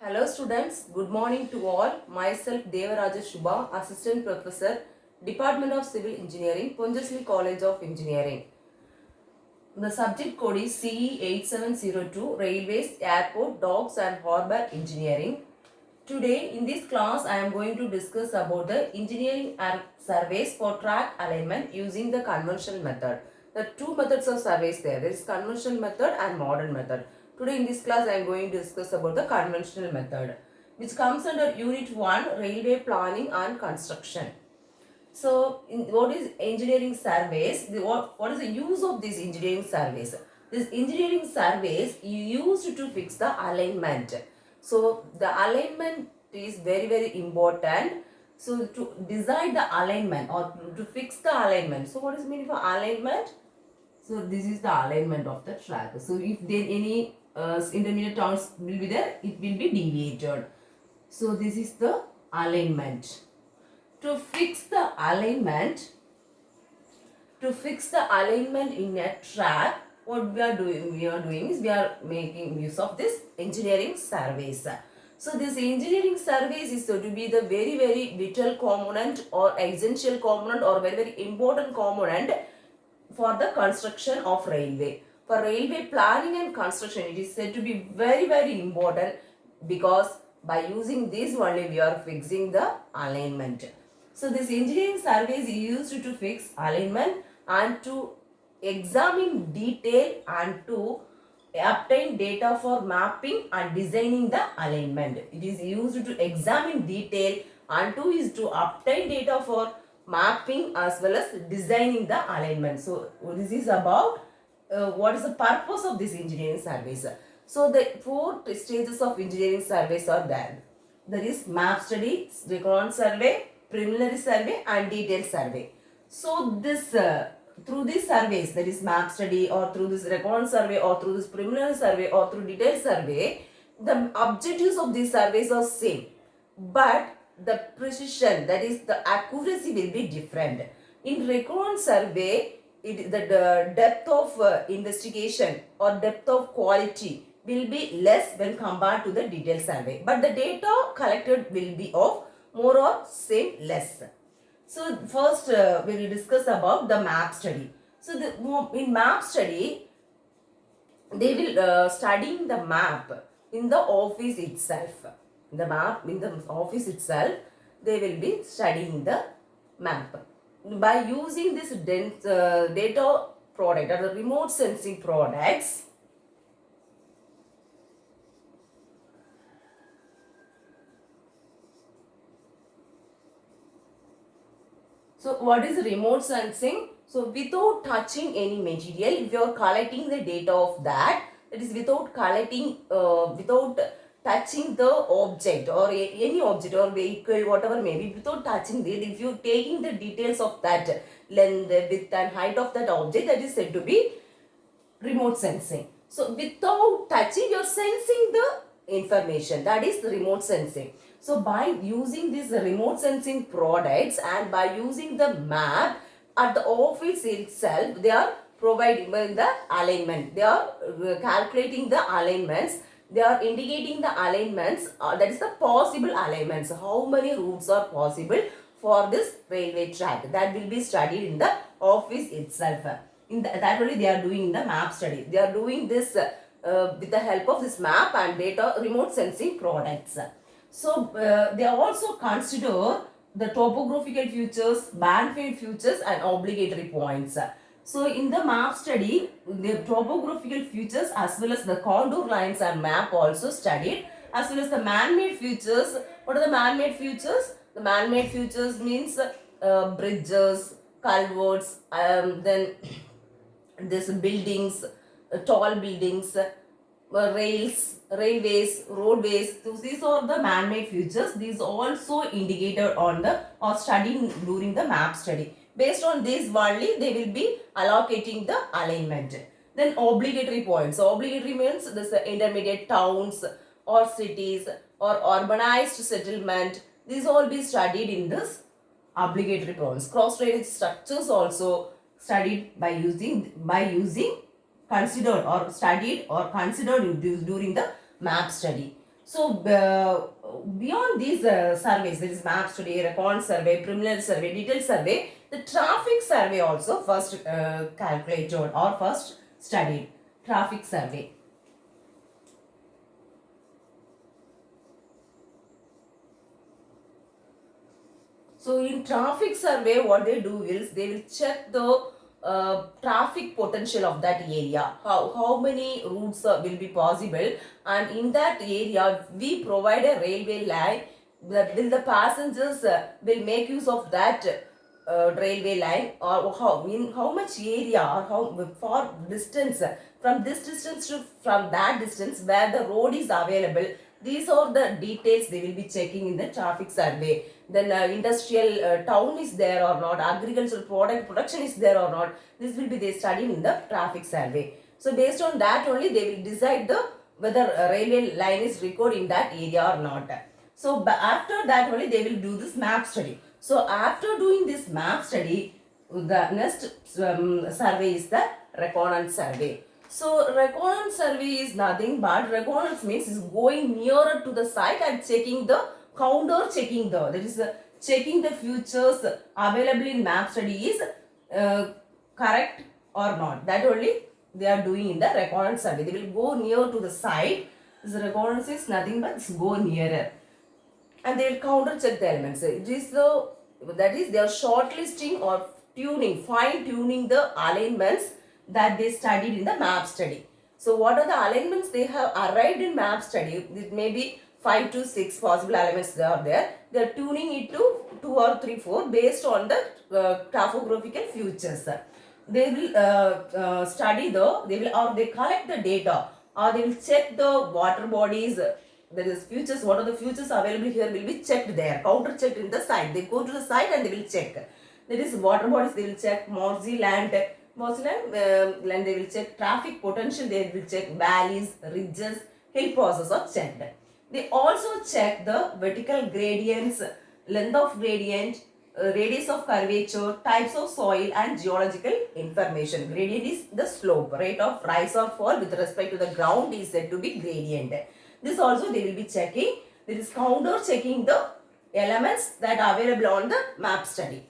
Hello students, good morning to all. Myself Devaraja Shubha, Assistant Professor, Department of Civil Engineering, Pondicherry College of Engineering. The subject code is CE8702, Railways, Airport, Docks and Harbour Engineering. Today in this class I am going to discuss about the engineering and surveys for track alignment using the conventional method. There are two methods of surveys there. There is conventional method and modern method. Today in this class I am going to discuss about the conventional method, which comes under Unit 1, Railway Planning and Construction. So, what is engineering surveys? What is the use of these engineering surveys? These engineering surveys used to fix the alignment. So, the alignment is very important. So, to decide the alignment or to fix the alignment. So, what is meaning for alignment? So, this is the alignment of the track. So, if there any intermediate towns will be there, it will be deviated. So, this is the alignment. To fix the alignment in a track, what we are doing is we are making use of this engineering surveys. So this engineering surveys is said to be the very vital component or essential component or very important component for the construction of railway. For railway planning and construction, it is said to be very important because by using this only we are fixing the alignment. So this engineering survey is used to fix alignment and to examine detail and to obtain data for mapping and designing the alignment. It is used to examine detail and to is to obtain data for mapping as well as designing the alignment. So this is about what is the purpose of this engineering surveys. So the four stages of engineering surveys are there. There is map study, recon survey, preliminary survey and detailed survey. So this through these surveys, that is map study or through this recon survey or through this preliminary survey or through detailed survey, the objectives of these surveys are same, but the precision, that is the accuracy will be different. In recon survey, the depth of investigation or depth of quality will be less when compared to the detailed survey, but the data collected will be of more or same less. So first we will discuss about the map study. So in map study, they will studying the map in the office itself. The map in the office itself, they will be studying the map. By using this data product or the remote sensing products, so what is remote sensing? So without touching any material, if you are collecting the data of that is without collecting, without touching the object or any object or vehicle, whatever may be, without touching it, if you are taking the details of that length, width and height of that object, that is said to be remote sensing. So without touching, you are sensing the information, that is the remote sensing. So by using these remote sensing products and by using the map at the office itself, they are providing the alignment. They are calculating the alignments. They are indicating the alignments, that is the possible alignments. How many routes are possible for this railway track, that will be studied in the office itself. In that only they are doing the map study. They are doing this with the help of this map and data remote sensing products. So they also consider the topographical features, man-made features and obligatory points. So in the map study, the topographical features as well as the contour lines and map also studied, as well as the man-made features. What are the man-made features? The man-made features means bridges, culverts, then this buildings, tall buildings, railways, roadways. So these are the man-made features. These also indicated on the or studied during the map study. Based on this only, they will be allocating the alignment. Then obligatory points. So obligatory means this intermediate towns or cities or urbanized settlement. These all be studied in this obligatory points. Cross drainage structures also studied by using considered or studied or considered during the map study. So beyond these surveys, there is map study, recon survey, preliminary survey, detailed survey, the traffic survey also first calculated or first studied. Traffic survey. So in traffic survey, what they do is they will check the traffic potential of that area. How many routes will be possible, and in that area we provide a railway line. Will the passengers will make use of that railway line, or how in how much area or how far distance from this distance to from that distance where the road is available. These are the details they will be checking in the traffic survey. Then industrial town is there or not, agricultural production is there or not. This will be they studied in the traffic survey. So based on that only they will decide the whether a railway line is recorded in that area or not. So after that only they will do this map study. So after doing this map study, the next survey is the reconnaissance survey. So reconnaissance survey is nothing but reconnaissance means is going nearer to the site and checking the counter checking that is checking the features available in map study is correct or not. That only they are doing in the reconnaissance survey. They will go near to the site. This reconnaissance is nothing but go nearer, and they will counter check the elements. It is that is they are shortlisting or tuning, fine tuning the alignments that they studied in the map study. So what are the alignments they have arrived in map study? It may be 5 to 6 possible alignments they are there. They are tuning it to 2 or 3, 4 based on the topographical features. They will study they will or they collect the data, or they will check the water bodies. There is features, what are the features available here will be checked there, counter checked in the site. They go to the site and they will check. There is water bodies, they will check morsy land, they will check traffic potential, they will check valleys, ridges, hill passes are checked. They also check the vertical gradients, length of gradient, radius of curvature, types of soil and geological information. Gradient is the slope, rate of rise or fall with respect to the ground is said to be gradient. This also they will be checking. There is counter checking the elements that are available on the map study.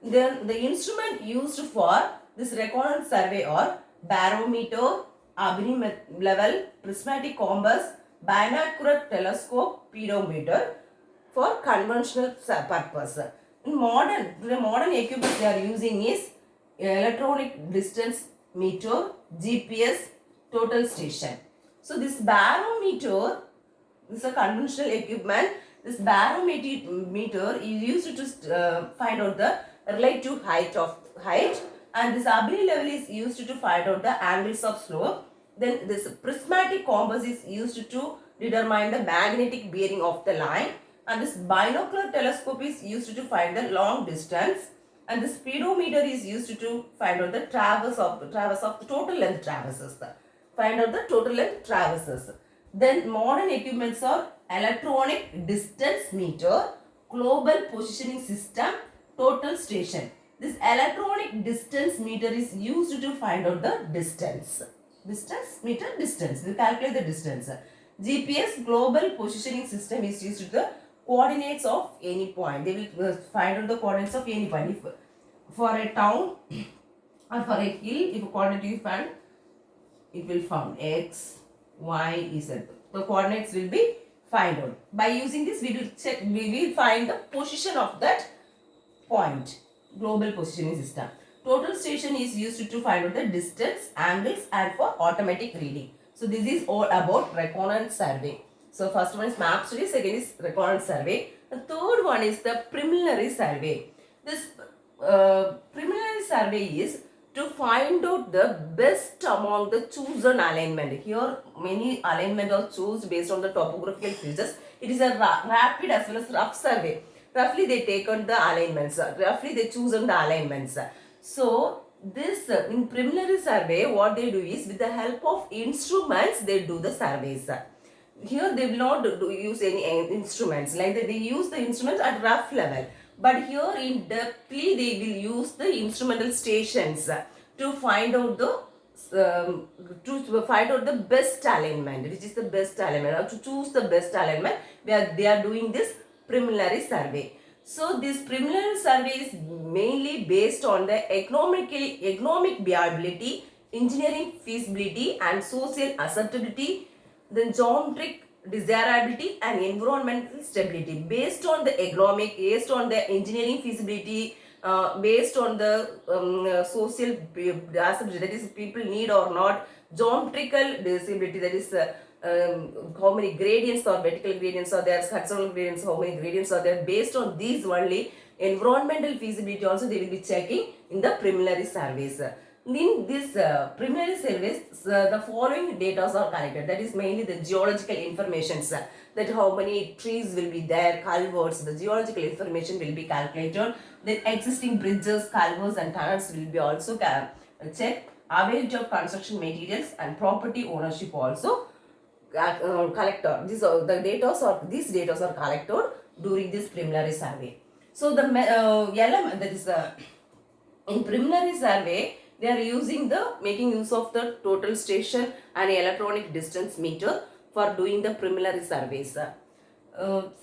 Then the instrument used for this reconnaissance survey are barometer, azimuth level, prismatic compass, binocular telescope, pedometer for conventional purpose. In the modern equipment they are using is electronic distance meter, GPS, total station. So this barometer, this is a conventional equipment. This barometer is used to find out the relative height, and this azimuth level is used to find out the angles of slope. Then this prismatic compass is used to determine the magnetic bearing of the line, and this binocular telescope is used to find the long distance, and the speedometer is used to find out the traverse of the total length traverses. Find out the total length traverses. Then modern equipments are electronic distance meter, global positioning system, total station. This electronic distance meter is used to find out the distance. Distance meter distance. We calculate the distance. GPS global positioning system is used to the coordinates of any point. They will find out the coordinates of any point. If for a town or for a hill, if a coordinate is found, it will found x, y, z. The coordinates will be find out. By using this, we will check. We will find the position of that point. Global positioning system. Total station is used to find out the distance, angles, and for automatic reading. So this is all about reconnaissance survey. So first one is map study, second is reconnaissance survey. The third one is the preliminary survey. This preliminary survey is to find out the best among the chosen alignment. Here many alignment are chosen based on the topographical features. It is a rapid as well as rough survey. Roughly they take on the alignments. Roughly they choose on the alignments. So this in preliminary survey what they do is with the help of instruments they do the surveys. Here they will not use any instruments, like they use the instruments at rough level. But here in depthly they will use the instrumental stations to find out the um, to find out the best alignment, which is the best alignment, or to choose the best alignment, they are doing this preliminary survey. So this preliminary survey is mainly based on the economic viability, engineering feasibility, and social acceptability, then geometric desirability and environmental stability. Based on the economic, based on the engineering feasibility, based on the social disability, that is people need or not, geometrical disability, that is how many gradients or vertical gradients are there, horizontal gradients, how many gradients are there. Based on these only, environmental feasibility also they will be checking in the preliminary surveys. In this preliminary surveys, the following data are collected. That is mainly the geological information, that how many trees will be there, culverts, the geological information will be calculated. Then existing bridges, culverts and tunnels will be also checked. Availability of construction materials and property ownership also collector. These data are collected during this preliminary survey. So the element, that is in preliminary survey, they are making use of the total station and electronic distance meter for doing the preliminary surveys.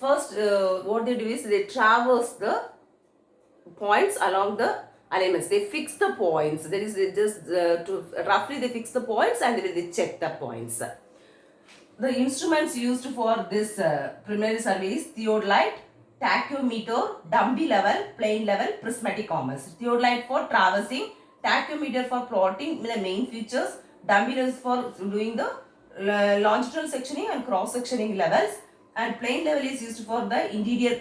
First, what they do is they traverse the points along the alignments. They fix the points. That is, they just roughly they fix the points and they check the points. The instruments used for this preliminary survey is theodolite, tachymeter, Dumby level, plane level, prismatic compass. Theodolite for traversing, tachymeter for plotting the main features, Dumby level for doing the longitudinal sectioning and cross sectioning levels, and plane level is used for the interior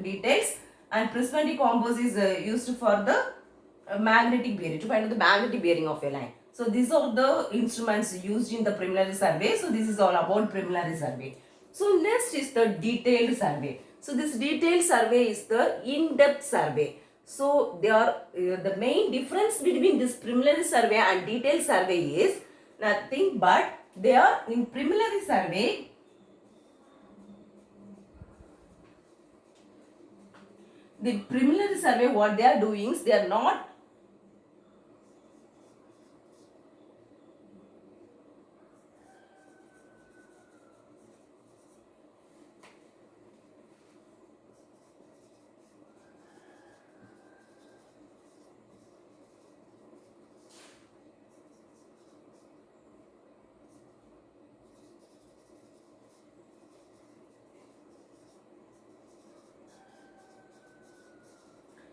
details, and prismatic compass is used for the magnetic bearing, to find out the magnetic bearing of a line. So these are the instruments used in the preliminary survey. So this is all about preliminary survey. So next is the detailed survey. So this detailed survey is the in-depth survey. So they are the main difference between this preliminary survey and detailed survey is nothing but they are in preliminary survey. The preliminary survey, what they are doing is they are not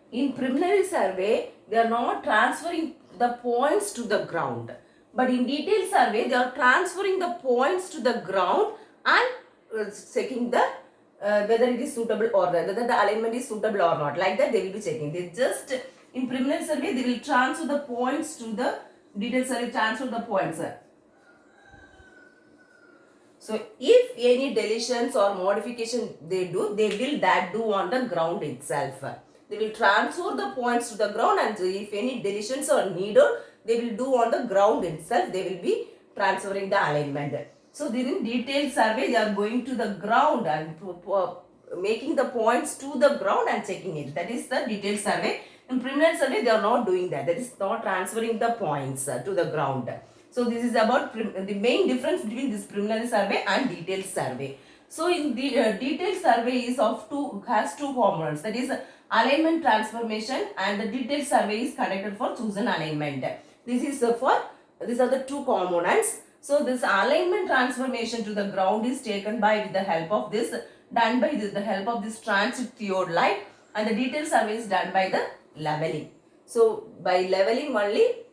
in preliminary survey, they are not transferring the points to the ground. But in detailed survey, they are transferring the points to the ground and checking the whether it is suitable or whether the alignment is suitable or not. Like that, they will be checking. They just, in preliminary survey, they will transfer the points to the detailed survey, transfer the points. So if any deletions or modification they will do on the ground itself. They will transfer the points to the ground, and if any deletions are needed, they will do on the ground itself. They will be transferring the alignment. So during detailed survey, they are going to the ground and making the points to the ground and checking it. That is the detailed survey. In preliminary survey, they are not doing that. That is not transferring the points to the ground. So this is about the main difference between this preliminary survey and detailed survey. So in the detailed survey has two components, that is alignment transformation, and the detailed survey is conducted for chosen alignment. These are the two components. So this alignment transformation to the ground is taken by with the help of this transit theodolite, and the detailed survey is done by the leveling. So by leveling only,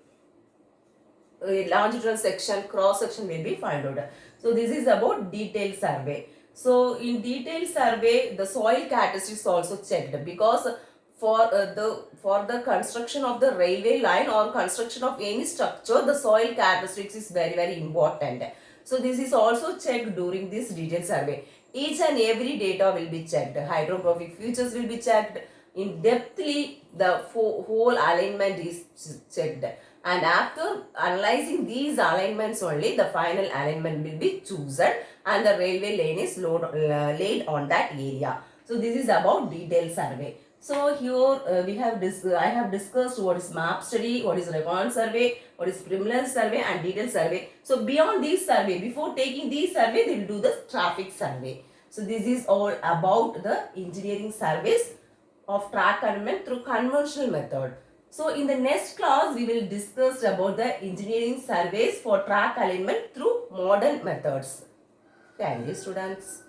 longitudinal section, cross section will be found out. So this is about detailed survey. So in detailed survey, the soil characteristics also checked, because for the construction of the railway line or construction of any structure, the soil characteristics is very, very important. So this is also checked during this detailed survey. Each and every data will be checked. Hydrographic features will be checked. In depthly, the whole alignment is checked. And after analyzing these alignments only, the final alignment will be chosen and the railway lane is laid on that area. So this is about detailed survey. So here I have discussed what is map study, what is recon survey, what is prevalence survey and detailed survey. So beyond these survey, before taking these survey, they will do the traffic survey. So this is all about the engineering surveys of track alignment through conventional method. So in the next class, we will discuss about the engineering surveys for track alignment through modern methods. Thank you, students.